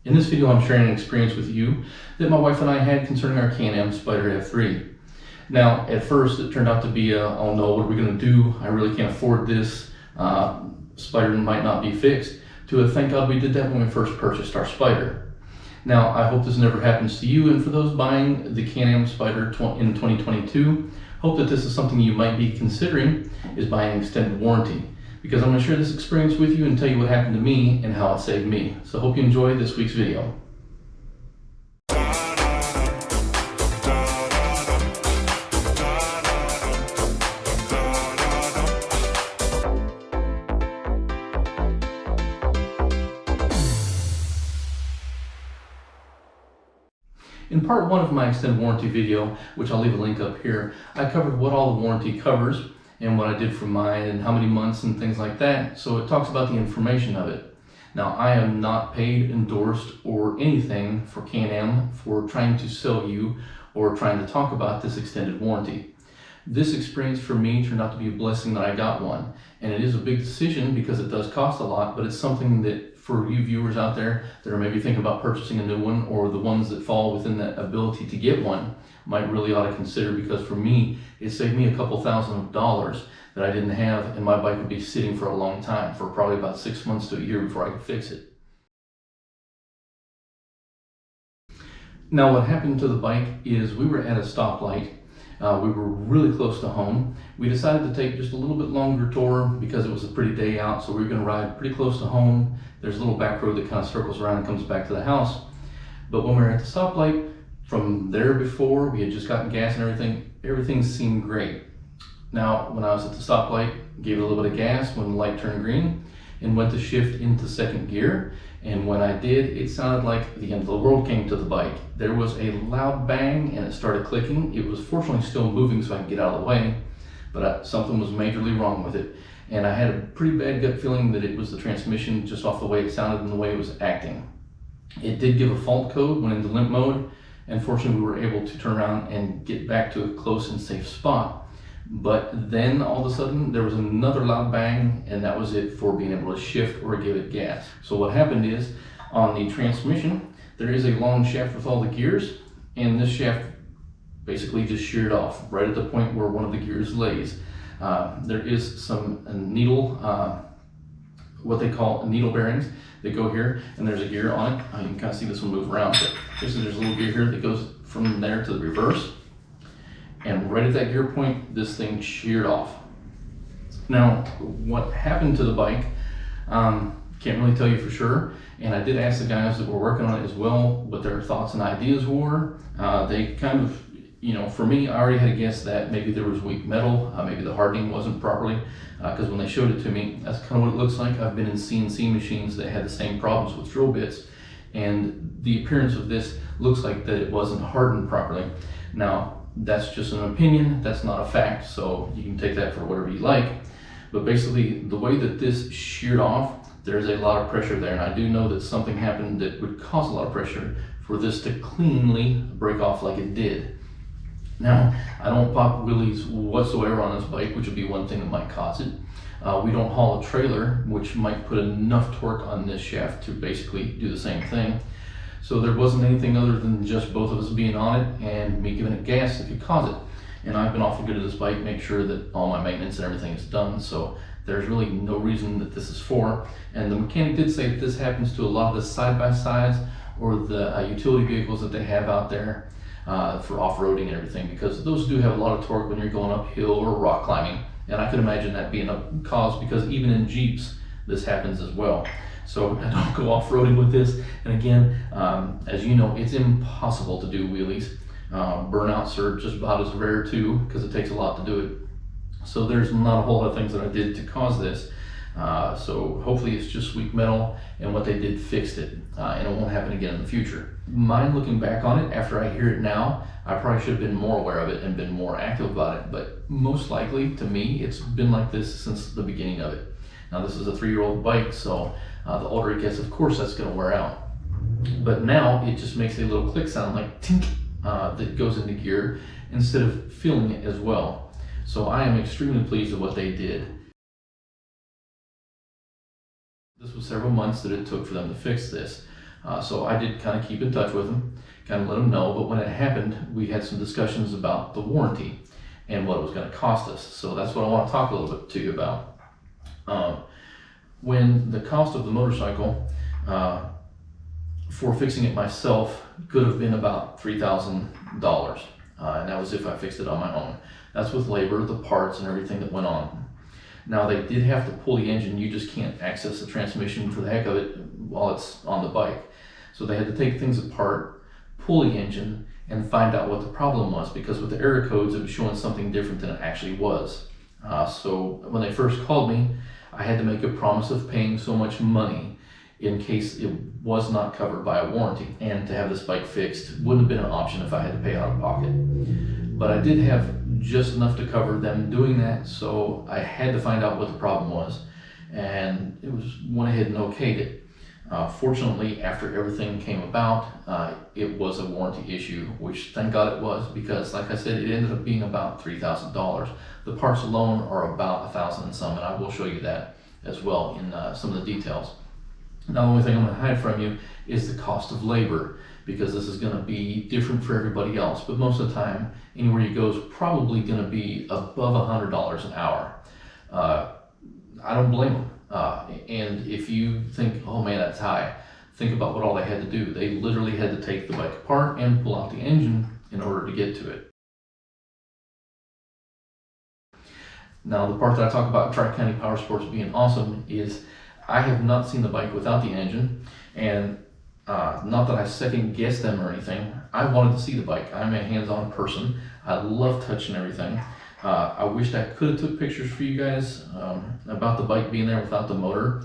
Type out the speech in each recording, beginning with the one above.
In this video, I'm sharing an experience with you that my wife and I had concerning our Can-Am Spyder F3. Now, at first, it turned out to be oh no, what are we going to do? I really can't afford this. Spyder might not be fixed. To a thank God we did that when we first purchased our Spyder. Now, I hope this never happens to you, and for those buying the Can-Am Spyder in 2022, hope that this is something you might be considering, is buying an extended warranty. Because I'm going to share this experience with you and tell you what happened to me and how it saved me. So hope you enjoy this week's video. In part 1 of my extended warranty video, which I'll leave a link up here, I covered what all the warranty covers and what I did for mine and how many months and things like that. So it talks about the information of it. Now, I am not paid, endorsed, or anything for Can-Am for trying to sell you or trying to talk about this extended warranty. This experience for me turned out to be a blessing that I got one. And it is a big decision because it does cost a lot, but it's something that for you viewers out there that are maybe thinking about purchasing a new one, or the ones that fall within that ability to get one, might really ought to consider, because for me, it saved me a couple $1,000s that I didn't have, and my bike would be sitting for a long time, for probably about 6 months to a year before I could fix it. Now, what happened to the bike is we were at a stoplight. We were really close to home. We decided to take just a little bit longer tour because it was a pretty day out, so we were going to ride pretty close to home. There's a little back road that kind of circles around and comes back to the house. But when we were at the stoplight, from there before, we had just gotten gas and everything seemed great. Now, when I was at the stoplight, gave it a little bit of gas when the light turned green and went to shift into second gear. And when I did, it sounded like the end of the world came to the bike. There was a loud bang and it started clicking. It was fortunately still moving so I could get out of the way, but something was majorly wrong with it. And I had a pretty bad gut feeling that it was the transmission, just off the way it sounded and the way it was acting. It did give a fault code, went into limp mode, and fortunately we were able to turn around and get back to a close and safe spot. But then all of a sudden there was another loud bang, and that was it for being able to shift or give it gas. So what happened is, on the transmission, there is a long shaft with all the gears, and this shaft basically just sheared off right at the point where one of the gears lays. There is some needle, what they call needle bearings that go here, and there's a gear on it. You can kind of see this one move around, but basically there's a little gear here that goes from there to the reverse. And right at that gear point, this thing sheared off. Now, what happened to the bike, can't really tell you for sure. And I did ask the guys that were working on it as well what their thoughts and ideas were. They kind of, for me, I already had a guess that maybe there was weak metal, maybe the hardening wasn't properly, because when they showed it to me, that's kind of what it looks like. I've been in CNC machines that had the same problems with drill bits, and the appearance of this looks like that it wasn't hardened properly. Now, that's just an opinion, that's not a fact, so you can take that for whatever you like. But basically, the way that this sheared off, there's a lot of pressure there, and I do know that something happened that would cause a lot of pressure for this to cleanly break off like it did. Now, I don't pop wheelies whatsoever on this bike, which would be one thing that might cause it. We don't haul a trailer, which might put enough torque on this shaft to basically do the same thing. So there wasn't anything other than just both of us being on it and me giving it gas that could cause it. And I've been awful good at this bike, make sure that all my maintenance and everything is done. So there's really no reason that this is for. And the mechanic did say that this happens to a lot of the side-by-sides or the utility vehicles that they have out there for off-roading and everything, because those do have a lot of torque when you're going uphill or rock climbing. And I could imagine that being a cause, because even in Jeeps, this happens as well. So I don't go off-roading with this. And again, as you know, it's impossible to do wheelies. Burnouts are just about as rare too, because it takes a lot to do it. So there's not a whole lot of things that I did to cause this. So hopefully it's just weak metal, and what they did fixed it, and it won't happen again in the future. Mine, looking back on it, after I hear it now, I probably should have been more aware of it and been more active about it. But most likely, to me, it's been like this since the beginning of it. Now, this is a 3-year-old bike, so the older it gets, of course, that's going to wear out. But now it just makes a little click sound like tink that goes into gear instead of feeling it as well. So I am extremely pleased with what they did. This was several months that it took for them to fix this. So I did kind of keep in touch with him, kind of let him know, but when it happened, we had some discussions about the warranty and what it was going to cost us. So that's what I want to talk a little bit to you about. When the cost of the motorcycle for fixing it myself could have been about $3,000, and that was if I fixed it on my own. That's with labor, the parts, and everything that went on. Now they did have to pull the engine. You just can't access the transmission for the heck of it while it's on the bike. So they had to take things apart, pull the engine, and find out what the problem was, because with the error codes it was showing something different than it actually was. So when they first called me, I had to make a promise of paying so much money in case it was not covered by a warranty, and to have this bike fixed wouldn't have been an option if I had to pay out of pocket. But I did have just enough to cover them doing that, so I had to find out what the problem was, and it went ahead and okayed it. Fortunately, after everything came about, it was a warranty issue, which thank God it was, because like I said, it ended up being about $3,000. The parts alone are about $1,000 and some, and I will show you that as well in some of the details. Now, the only thing I'm going to hide from you is the cost of labor, because this is going to be different for everybody else, but most of the time, anywhere you go is probably going to be above $100 an hour. I don't blame them. And if you think, oh man, that's high, think about what all they had to do. They literally had to take the bike apart and pull out the engine in order to get to it. Now, the part that I talk about Tri-County Power Sports being awesome is I have not seen the bike without the engine, and not that I second guess them or anything. I wanted to see the bike. I'm a hands-on person. I love touching everything. I wished I could have took pictures for you guys about the bike being there without the motor.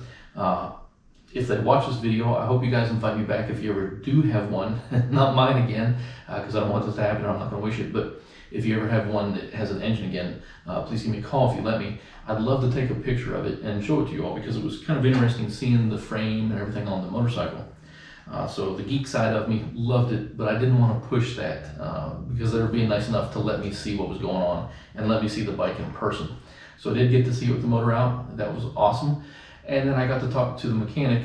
If they watch this video, I hope you guys invite me back if you ever do have one. Not mine again, because I don't want this to happen, or I'm not going to wish it. But if you ever have one that has an engine again, please give me a call if you let me. I'd love to take a picture of it and show it to you all, because it was kind of interesting seeing the frame and everything on the motorcycle. So the geek side of me loved it, but I didn't want to push that because they were being nice enough to let me see what was going on and let me see the bike in person. So I did get to see it with the motor out. That was awesome. And then I got to talk to the mechanic,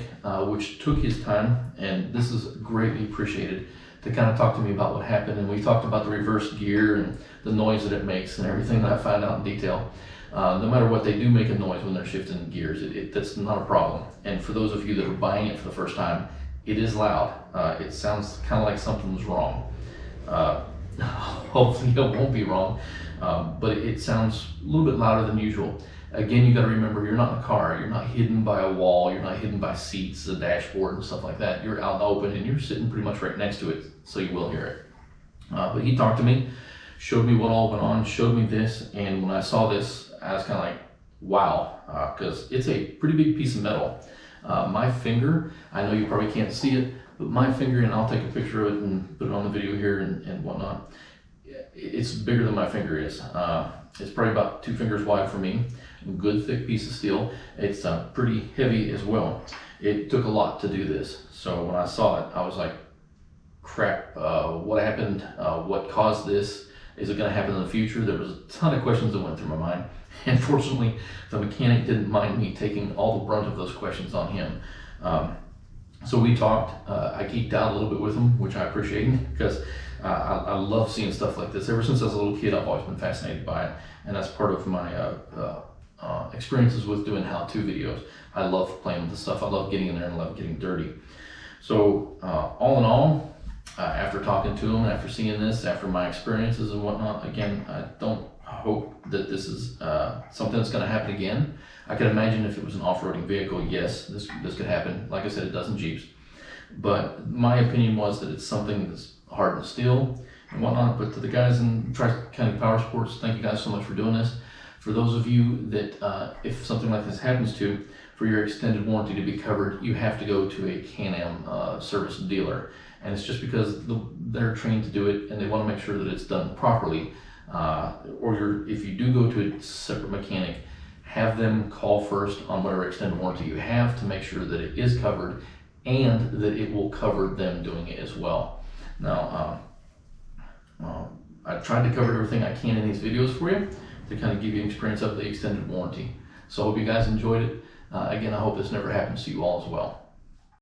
which took his time, and this is greatly appreciated, to kind of talk to me about what happened. And we talked about the reverse gear and the noise that it makes and everything that I found out in detail. No matter what, they do make a noise when they're shifting gears. That's not a problem. And for those of you that are buying it for the first time, it is loud. It sounds kind of like something's wrong. Hopefully it won't be wrong, but it sounds a little bit louder than usual. Again, you got to remember, you're not in a car. You're not hidden by a wall. You're not hidden by seats, the dashboard, and stuff like that. You're out in the open, and you're sitting pretty much right next to it, so you will hear it. But he talked to me, showed me what all went on, showed me this, and when I saw this, I was kind of like, wow, because it's a pretty big piece of metal. My finger, I know you probably can't see it, but my finger, and I'll take a picture of it and put it on the video here and whatnot, it's bigger than my finger is. It's probably about 2 fingers wide for me. Good thick piece of steel. It's pretty heavy as well. It took a lot to do this. So when I saw it, I was like, crap, what happened? What caused this? Is it going to happen in the future? There was a ton of questions that went through my mind. And fortunately, the mechanic didn't mind me taking all the brunt of those questions on him. So we talked. I geeked out a little bit with him, which I appreciate, because I love seeing stuff like this. Ever since I was a little kid, I've always been fascinated by it. And that's part of my experiences with doing how-to videos. I love playing with the stuff. I love getting in there and I love getting dirty. So all in all, after talking to him, after seeing this, after my experiences and whatnot, again, I don't hope that this is something that's going to happen again. I could imagine if it was an off-roading vehicle, yes, this could happen. Like I said, it does in Jeeps. But my opinion was that it's something that's hardened steel and whatnot. But to the guys in Tri-County Power Sports, thank you guys so much for doing this. For those of you that, if something like this happens to, for your extended warranty to be covered, you have to go to a Can-Am service dealer. And it's just because they're trained to do it and they want to make sure that it's done properly. If you do go to a separate mechanic, have them call first on whatever extended warranty you have to make sure that it is covered and that it will cover them doing it as well. Now, I've tried to cover everything I can in these videos for you to kind of give you an experience of the extended warranty. So I hope you guys enjoyed it. Again, I hope this never happens to you all as well.